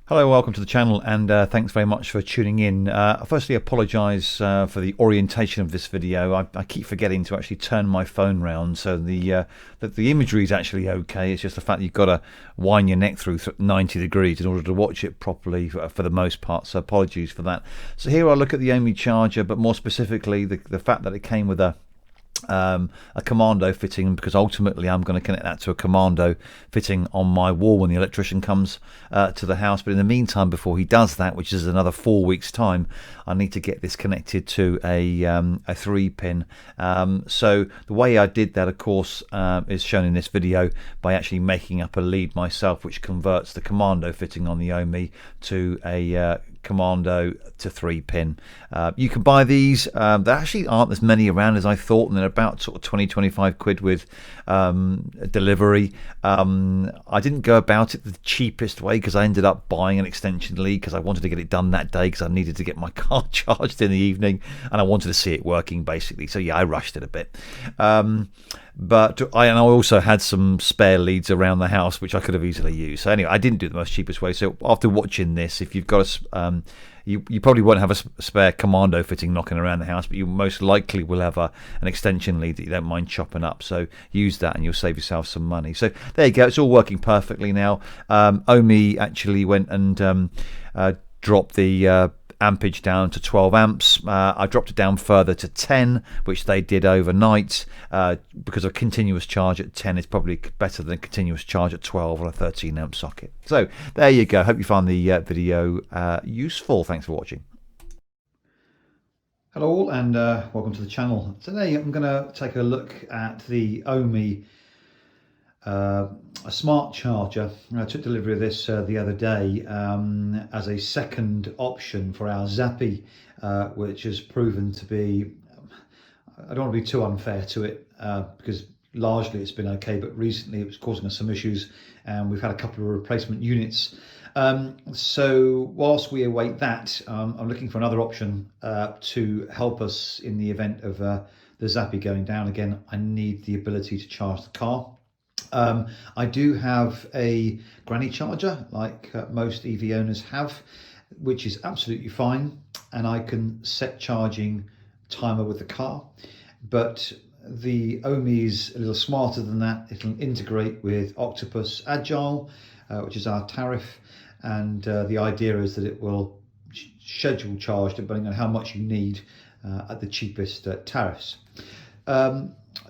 Hello, welcome to the channel, and thanks very much for tuning in. I firstly apologise for the orientation of this video. I keep forgetting to actually turn my phone round, so the imagery is actually okay. It's just the fact that you've got to wind your neck through 90 degrees in order to watch it properly for the most part, so apologies for that. So here I look at the Ohme charger, but more specifically the fact that it came with a Commando fitting, because ultimately I'm going to connect that to a Commando fitting on my wall when the electrician comes to the house. But in the meantime, before he does that, which is another 4 weeks time, I need to get this connected to a 3-pin. So the way I did that, of course, is shown in this video by actually making up a lead myself, which converts the Commando fitting on the Ohme to a Commando to 3-pin. You can buy these. There actually aren't as many around as I thought, and they're about sort of 20-25 quid with delivery. I didn't go about it the cheapest way, because I ended up buying an extension lead because I wanted to get it done that day, because I needed to get my car charged in the evening and I wanted to see it working basically. So yeah, I rushed it a bit. But I also had some spare leads around the house which I could have easily used. So anyway, I didn't do it the most cheapest way. So after watching this, if you've got a you probably won't have a spare Commando fitting knocking around the house, but you most likely will have an extension lead that you don't mind chopping up. So use that and you'll save yourself some money. So there you go, it's all working perfectly now. Ohme actually went and dropped the ampage down to 12 amps. I dropped it down further to 10, which they did overnight, because a continuous charge at 10 is probably better than a continuous charge at 12 on a 13 amp socket. So there you go. Hope you found the video useful. Thanks for watching. Hello all, and welcome to the channel. Today I'm going to take a look at the Ohme a smart charger. I took delivery of this the other day as a second option for our Zappi, which has proven to be, I don't want to be too unfair to it, because largely it's been okay, but recently it was causing us some issues and we've had a couple of replacement units. So whilst we await that, I'm looking for another option to help us in the event of the Zappi going down again. I need the ability to charge the car. I do have a granny charger, like most EV owners have, which is absolutely fine, and I can set charging timer with the car. But the Ohme is a little smarter than that. It'll integrate with Octopus Agile, which is our tariff, and the idea is that it will schedule charge depending on how much you need at the cheapest tariffs.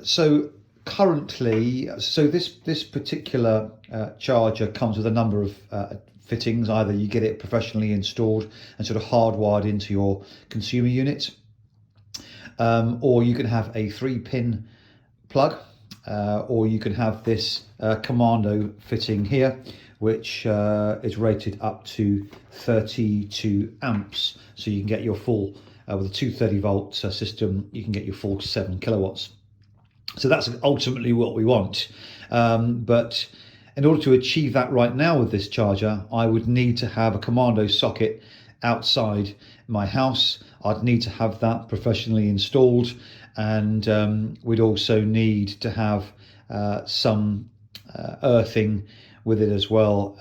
So currently, this particular charger comes with a number of fittings. Either you get it professionally installed and sort of hardwired into your consumer unit, or you can have a 3-pin plug, or you can have this Commando fitting here, which is rated up to 32 amps, so you can get your full with a 230 volt system, you can get your full 7 kilowatts. So that's ultimately what we want. But in order to achieve that right now with this charger, I would need to have a Commando socket outside my house. I'd need to have that professionally installed, and we'd also need to have some earthing with it as well,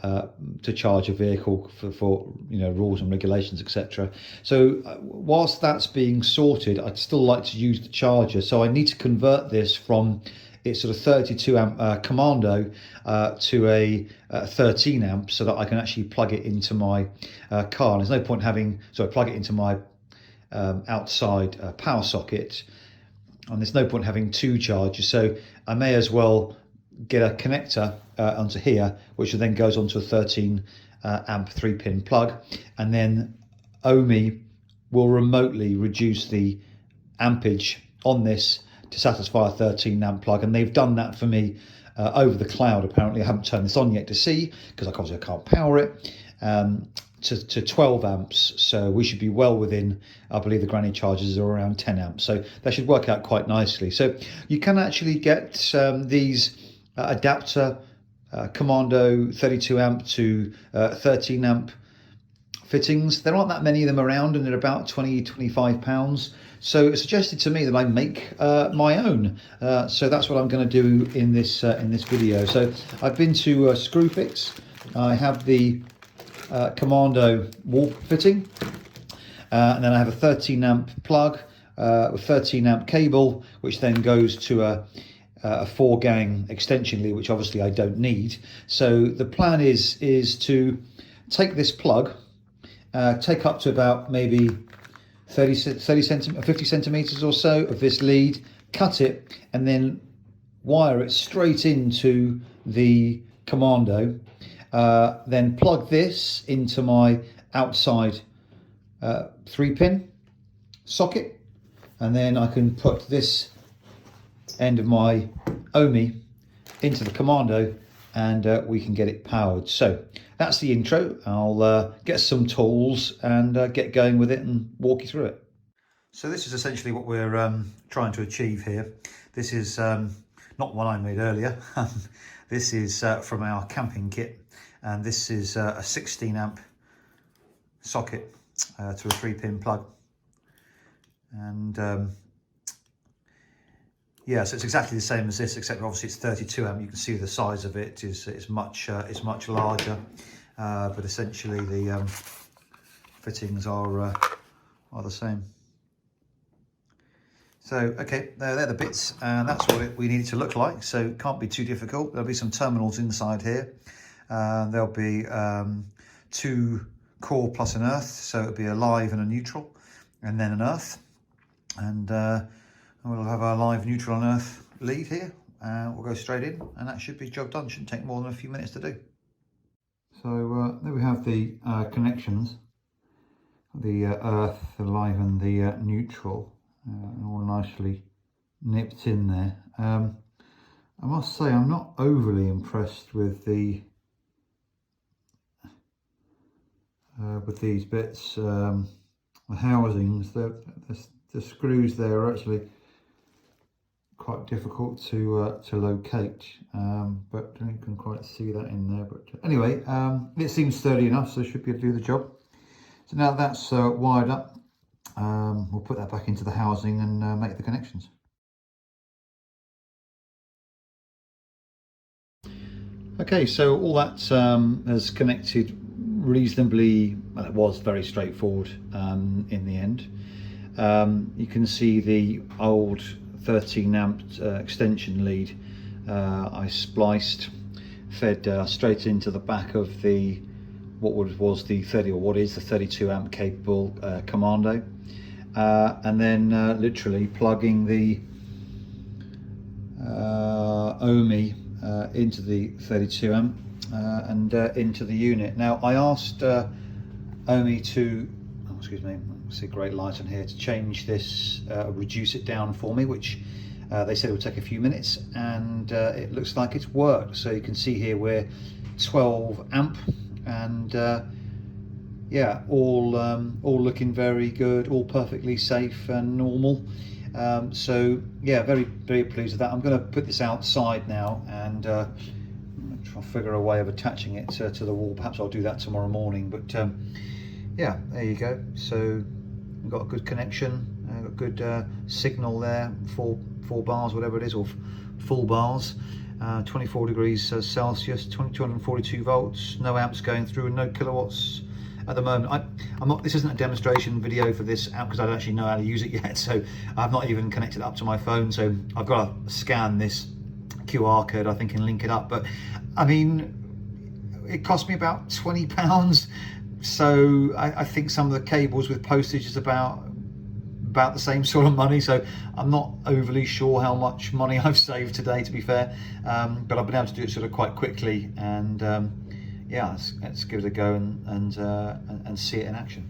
to charge a vehicle for rules and regulations, etc. So whilst that's being sorted, I'd still like to use the charger. So I need to convert this from its sort of 32 amp Commando to a 13 amp, so that I can actually plug it into my car. And there's no point having, so I plug it into my outside power socket, and there's no point having two chargers. So I may as well get a connector onto here, which then goes onto a 13 amp 3-pin plug, and then Ohme will remotely reduce the ampage on this to satisfy a 13 amp plug. And they've done that for me over the cloud. Apparently I haven't turned this on yet to see, because obviously I can't power it, to 12 amps. So we should be well within, I believe the granny chargers are around 10 amps, so that should work out quite nicely. So you can actually get these adapter Commando 32 amp to 13 amp fittings. There aren't that many of them around, and they're about 20-25 pounds. So it suggested to me that I make my own. So that's what I'm going to do in this video. So I've been to Screwfix. I have the Commando wall fitting, and then I have a 13 amp plug with 13 amp cable, which then goes to a 4-gang extension lead, which obviously I don't need. So the plan is to take this plug, take up to about maybe 50 centimeters or so of this lead, cut it, and then wire it straight into the Commando. Then plug this into my outside 3-pin socket, and then I can put this end of my Ohme into the Commando, and we can get it powered. So that's the intro. I'll get some tools and get going with it and walk you through it. So this is essentially what we're trying to achieve here. This is not one I made earlier. This is from our camping kit, and this is a 16 amp socket to a 3-pin plug. And yeah, so it's exactly the same as this, except obviously it's 32 amp. You can see the size of it is much larger, but essentially the fittings are the same. So okay, they're the bits, and that's what we need it to look like. So it can't be too difficult. There'll be some terminals inside here. There'll be 2 core plus an earth, so it'll be a live and a neutral, and then an earth, and we'll have our live, neutral and earth lead here. We'll go straight in, and that should be job done. Shouldn't take more than a few minutes to do. So there we have the connections, the earth, the live and the neutral, all nicely nipped in there. I must say I'm not overly impressed with these bits, the housings. The screws there are actually quite difficult to locate, but you can quite see that in there. But anyway, it seems sturdy enough, so it should be able to do the job. So now that's wired up, we'll put that back into the housing and make the connections. Okay, so all that has connected reasonably well. It was very straightforward in the end. You can see the old 13 amp extension lead I spliced, fed straight into the back of the what is the 32 amp capable Commando, and then literally plugging the Ohme into the 32 amp and into the unit. Now I asked Ohme to, oh, excuse me, I see a great light on here, to change this, reduce it down for me, which they said it would take a few minutes, and it looks like it's worked. So you can see here we're 12 amp, and yeah, all looking very good, all perfectly safe and normal. So yeah, very pleased with that. I'm going to put this outside now and try to figure a way of attaching it to the wall. Perhaps I'll do that tomorrow morning, but yeah, there you go. So we've got a good connection, got good signal there, four bars, whatever it is, or full bars, 24 degrees Celsius, 242 volts, no amps going through, and no kilowatts at the moment. I'm not, this isn't a demonstration video for this app because I don't actually know how to use it yet, so I've not even connected it up to my phone, so I've got to scan this QR code, I think, and link it up. But I mean, it cost me about £20, so I think some of the cables with postage is about the same sort of money, so I'm not overly sure how much money I've saved today, to be fair, but I've been able to do it sort of quite quickly, and yeah, let's give it a go and see it in action.